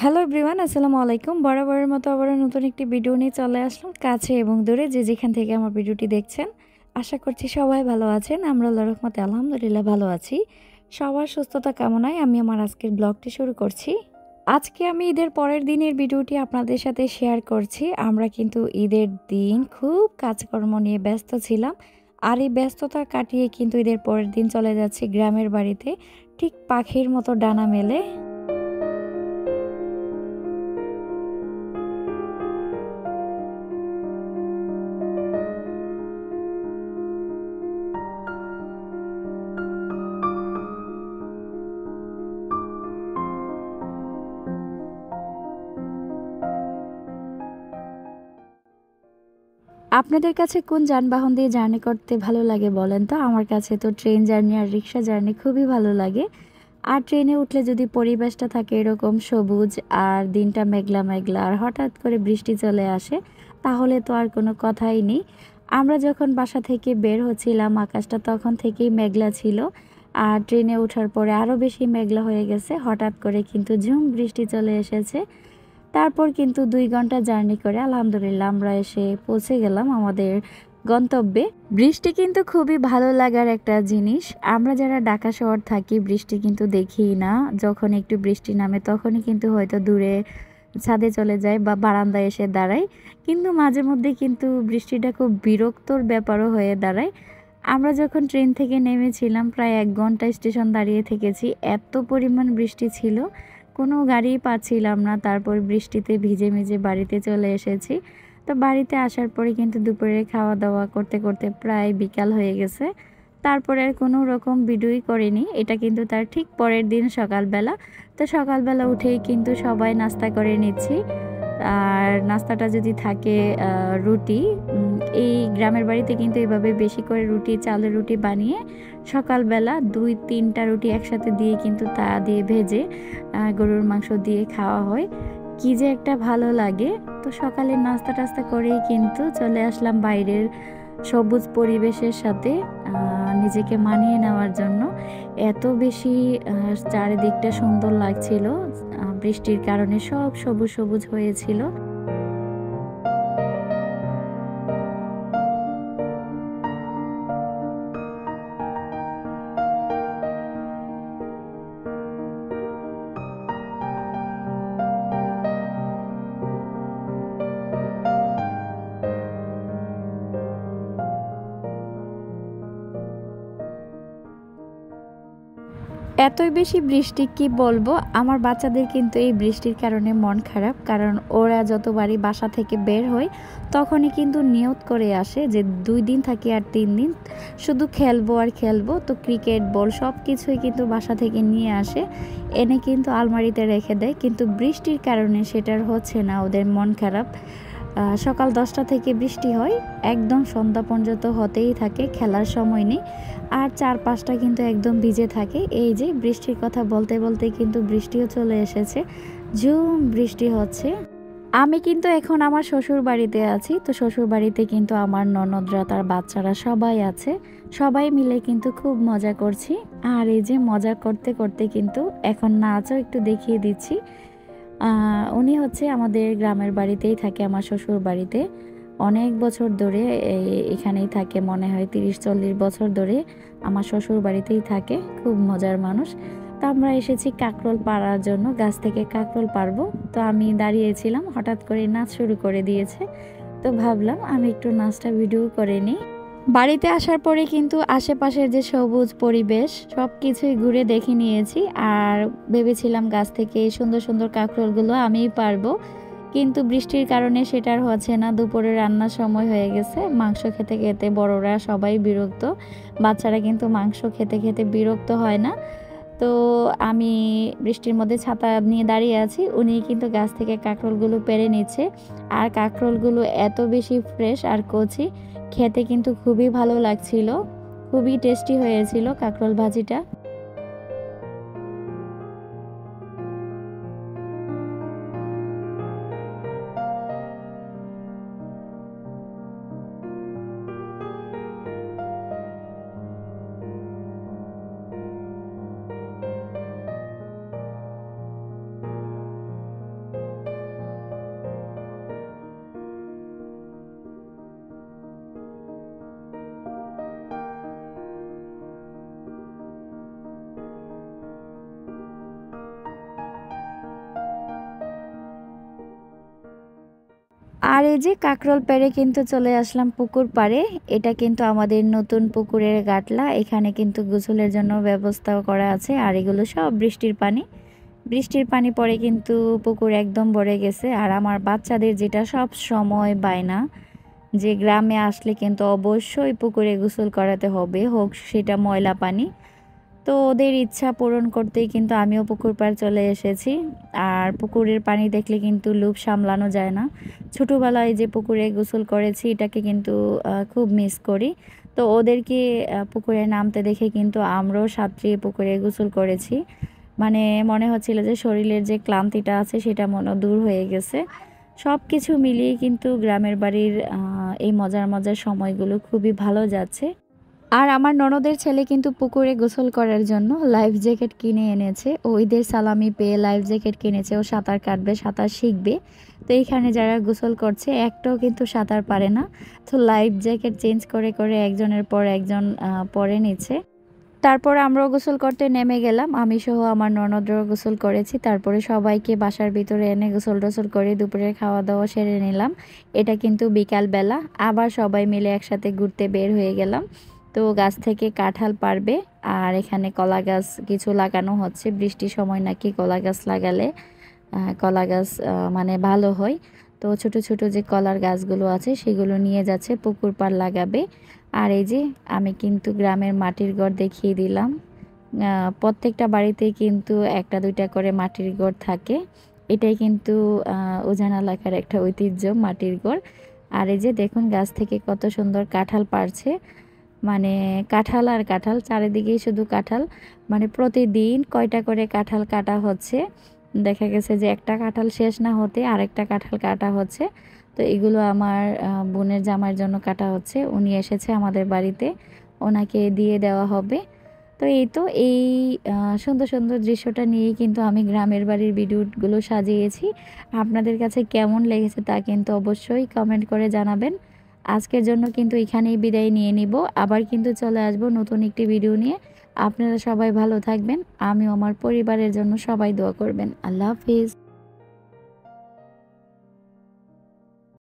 Hello everyone, আসসালামু আলাইকুম। বরাবরের মতো আবারও নতুন একটি ভিডিও নিয়ে চলে আসলাম। কাছে এবং দূরে যে যেখান থেকে আমার ভিডিওটি দেখছেন, আশা করছি সবাই ভালো আছেন। আমরা আল্লাহর রহমতে আলহামদুলিল্লাহ ভালো আছি। সবার সুস্থতা কামনায় আমি আমার আজকের ব্লগটি শুরু করছি। আজকে আমি ঈদের পরের দিনের ভিডিওটি আপনাদের সাথে শেয়ার করছি। আমরা কিন্তু ঈদের দিন খুব কাজকর্ম নিয়ে ব্যস্ত ছিলাম। আর এই ব্যস্ততা কাটিয়ে কিন্তু ঈদের পরের দিন চলে যাচ্ছি গ্রামের বাড়িতে, ঠিক পাখির মতো ডানা মেলে। আপনাদের কাছে কোন যানবাহন দিয়ে জার্নি করতে ভালো লাগে বলেন তো? আমার কাছে তো ট্রেন জার্নি আর রিক্সা জার্নি খুবই ভালো লাগে। আর ট্রেনে উঠলে যদি পরিবেশটা থাকে এরকম সবুজ আর দিনটা মেঘলা মেঘলা আর হঠাৎ করে বৃষ্টি চলে আসে, তাহলে তো আর কোনো কথাই নেই। আমরা যখন বাসা থেকে বের হচ্ছিলাম আকাশটা তখন থেকেই মেঘলা ছিল। আর ট্রেনে ওঠার পরে আরও বেশি মেঘলা হয়ে গেছে। হঠাৎ করে কিন্তু ঝুম বৃষ্টি চলে এসেছে। তারপর কিন্তু ২ ঘন্টা জার্নি করে আলহামদুলিল্লাহ আমরা এসে পৌঁছে গেলাম আমাদের গন্তব্যে। বৃষ্টি কিন্তু খুবই ভালো লাগার একটা জিনিস। আমরা যারা ঢাকা শহর থাকি বৃষ্টি কিন্তু দেখিই না। যখন একটু বৃষ্টি নামে তখনই কিন্তু হয়তো দূরে ছাদে চলে যায় বা বারান্দায় এসে দাঁড়াই। কিন্তু মাঝে মধ্যে কিন্তু বৃষ্টিটা খুব বিরক্তর ব্যাপারও হয়ে দাঁড়ায়। আমরা যখন ট্রেন থেকে নেমেছিলাম প্রায় ১ ঘন্টা স্টেশন দাঁড়িয়ে থেকেছি। এত পরিমাণ বৃষ্টি ছিল, কোনো গাড়িই পাচ্ছিলাম না। তারপর বৃষ্টিতে ভিজে ভিজে বাড়িতে চলে এসেছি। তো বাড়িতে আসার পরে কিন্তু দুপুরে খাওয়া দাওয়া করতে করতে প্রায় বিকাল হয়ে গেছে। তারপরে আর কোনো রকম ভিডিওই করিনি। এটা কিন্তু তার ঠিক পরের দিন সকালবেলা। তো সকালবেলা উঠেই কিন্তু সবাই নাস্তা করে নিচ্ছি। আর নাস্তাটা যদি থাকে রুটি, এই গ্রামের বাড়িতে কিন্তু এভাবে বেশি করে রুটি, চালের রুটি বানিয়ে সকালবেলা ২-৩টা রুটি একসাথে দিয়ে কিন্তু তা দিয়ে ভেজে গরুর মাংস দিয়ে খাওয়া হয়। কি যে একটা ভালো লাগে। তো সকালের নাস্তা টাস্তা করেই কিন্তু চলে আসলাম বাইরের সবুজ পরিবেশের সাথে নিজেকে মানিয়ে নেওয়ার জন্য। এত বেশি চারিদিকটা সুন্দর লাগছিল। বৃষ্টির কারণে সব সবুজ সবুজ হয়েছিল। এতই বেশি বৃষ্টি কি বলবো, আমার বাচ্চাদের কিন্তু এই বৃষ্টির কারণে মন খারাপ। কারণ ওরা যতবারই বাসা থেকে বের হয় তখনই কিন্তু নিয়ত করে আসে যে ২ দিন থাকি আর ৩ দিন শুধু খেলবো আর খেলবো। তো ক্রিকেট বল সব কিছুই কিন্তু বাসা থেকে নিয়ে আসে, এনে কিন্তু আলমারিতে রেখে দেয়। কিন্তু বৃষ্টির কারণে সেটার হচ্ছে না, ওদের মন খারাপ। সকাল 10টা থেকে বৃষ্টি হয়, একদম সন্ধ্যা পর্যন্ত হতেই থাকে, খেলার সময় নেই। আর চারপাশটা কিন্তু একদম ভিজে থাকে। এই যে বৃষ্টির কথা বলতে বলতে কিন্তু বৃষ্টিও চলে এসেছে, ঝুম বৃষ্টি হচ্ছে। আমি কিন্তু এখন আমার শ্বশুর বাড়িতে আছি। তো শ্বশুর বাড়িতে কিন্তু আমার ননদরা, তার বাচ্চারা সবাই আছে। সবাই মিলে কিন্তু খুব মজা করছি। আর এই যে মজা করতে করতে কিন্তু এখন নাচও একটু দেখিয়ে দিচ্ছি। উনি হচ্ছে আমাদের গ্রামের বাড়িতেই থাকে, আমার শ্বশুর বাড়িতে অনেক বছর ধরে এখানেই থাকে। মনে হয় ৩০-৪০ বছর ধরে আমার শ্বশুর বাড়িতেই থাকে। খুব মজার মানুষ। তো আমরা এসেছি কাঁকরোল পাড়ার জন্য, গাছ থেকে কাঁকরোল পারবো। তো আমি দাঁড়িয়েছিলাম, হঠাৎ করে নাচ শুরু করে দিয়েছে। তো ভাবলাম আমি একটু নাচটা ভিডিও করে নিই। বাড়িতে আসার পরে কিন্তু আশেপাশের যে সবুজ পরিবেশ সব কিছুই ঘুরে দেখে নিয়েছি। আর ভেবেছিলাম গাছ থেকে এই সুন্দর সুন্দর কাঁকরোলগুলো আমিই পারবো, কিন্তু বৃষ্টির কারণে সেটা আর হচ্ছে না। দুপুরে রান্নার সময় হয়ে গেছে, মাংস খেতে খেতে বড়রা সবাই বিরক্ত, বাচ্চারা কিন্তু মাংস খেতে খেতে বিরক্ত হয় না। তো আমি বৃষ্টির মধ্যে ছাতা নিয়ে দাঁড়িয়ে আছি, উনি কিন্তু গাছ থেকে কাঁকরোলগুলো পেড়ে নিচ্ছে। আর কাঁকরোলগুলো এত বেশি ফ্রেশ আর কচি, খেতে কিন্তু খুবই ভালো লাগছিল। খুবই টেস্টি হয়েছিল কাঁকরোল ভাজিটা। আর এই যে কাকরোল পেড়ে কিন্তু চলে আসলাম পুকুর পাড়ে। এটা কিন্তু আমাদের নতুন পুকুরের গাটলা। এখানে কিন্তু গোসলের জন্য ব্যবস্থাও করা আছে। আর এগুলো সব বৃষ্টির পানি পড়ে কিন্তু পুকুর একদম ভরে গেছে। আর আমার বাচ্চাদের যেটা সব সময় বায়না যে গ্রামে আসলে কিন্তু অবশ্যই পুকুরে গোসল করাতে হবে, হোক সেটা ময়লা পানি। তো ওদের ইচ্ছা পূরণ করতেই কিন্তু আমিও পুকুর পাড় চলে এসেছি। আর পুকুরের পানি দেখলে কিন্তু লোভ সামলানো যায় না। ছোটোবেলায় যে পুকুরে গোসল করেছি এটাকে কিন্তু খুব মিস করি। তো ওদেরকে পুকুরে নামতে দেখে কিন্তু আমরাও সাঁতরিয়ে পুকুরে গোসল করেছি। মানে মনে হচ্ছিল যে শরীরের যে ক্লান্তিটা আছে সেটা মনে দূর হয়ে গেছে। সব কিছু মিলিয়ে কিন্তু গ্রামের বাড়ির এই মজার মজার সময়গুলো খুবই ভালো যাচ্ছে। আর আমার ননদের ছেলে কিন্তু পুকুরে গোসল করার জন্য লাইফ জ্যাকেট কিনে এনেছে। ও ঈদের সালামি পেয়ে লাইফ জ্যাকেট কিনেছে। ও সাঁতার কাটবে, সাঁতার শিখবে। তো এইখানে যারা গোসল করছে একটাও কিন্তু সাঁতার পারে না। তো লাইফ জ্যাকেট চেঞ্জ করে করে একজনের পর একজন পরে নিচ্ছে। তারপর আমরাও গোসল করতে নেমে গেলাম। আমি সহ আমার ননদরাও গোসল করেছি। তারপরে সবাইকে বাসার ভিতরে এনে গোসল টোসল করে দুপুরের খাওয়া দাওয়া সেরে নিলাম। এটা কিন্তু বিকালবেলা। আবার সবাই মিলে একসাথে ঘুরতে বের হয়ে গেলাম। তো গাছ থেকে কাঁঠাল পাড়বে। আর এখানে কলা গাছ কিছু লাগানো হচ্ছে। বৃষ্টির সময় নাকি কলা গাছ লাগালে কলা গাছ মানে ভালো হয়। তো ছোট ছোট যে কলার গাছগুলো আছে সেগুলো নিয়ে যাচ্ছে পুকুর পাড় লাগাবে। আর এই যে আমি কিন্তু গ্রামের মাটির ঘর দেখিয়ে দিলাম। প্রত্যেকটা বাড়িতেই কিন্তু একটা দুইটা করে মাটির ঘর থাকে। এটাই কিন্তু উজান এলাকার একটা ঐতিহ্য, মাটির ঘর। আর এই যে দেখুন গাছ থেকে কত সুন্দর কাঁঠাল পাড়ছে। মানে কাঁঠাল আর কাঁঠাল, চারিদিকেই শুধু কাঁঠাল। মানে প্রতিদিন কয়টা করে কাঁঠাল কাটা হচ্ছে। দেখা গেছে যে একটা কাঁঠাল শেষ না হতে আরেকটা কাঁঠাল কাটা হচ্ছে। তো এগুলো আমার বোনের জামাইয়ের জন্য কাটা হচ্ছে। উনি এসেছে আমাদের বাড়িতে, ওনাকে দিয়ে দেওয়া হবে। তো এই সুন্দর সুন্দর দৃশ্যটা নিয়েই কিন্তু আমি গ্রামের বাড়ির ভিডিওগুলো সাজিয়েছি। আপনাদের কাছে কেমন লেগেছে তা কিন্তু অবশ্যই কমেন্ট করে জানাবেন। আজকের জন্য কিন্তু এখানেই বিদায় নিয়ে নিব। আবার কিন্তু চলে আসব নতুন একটি ভিডিও নিয়ে। আপনারা সবাই ভালো থাকবেন। আমিও আমার পরিবারের জন্য সবাই দোয়া করবেন। আল্লাহ হাফিজ।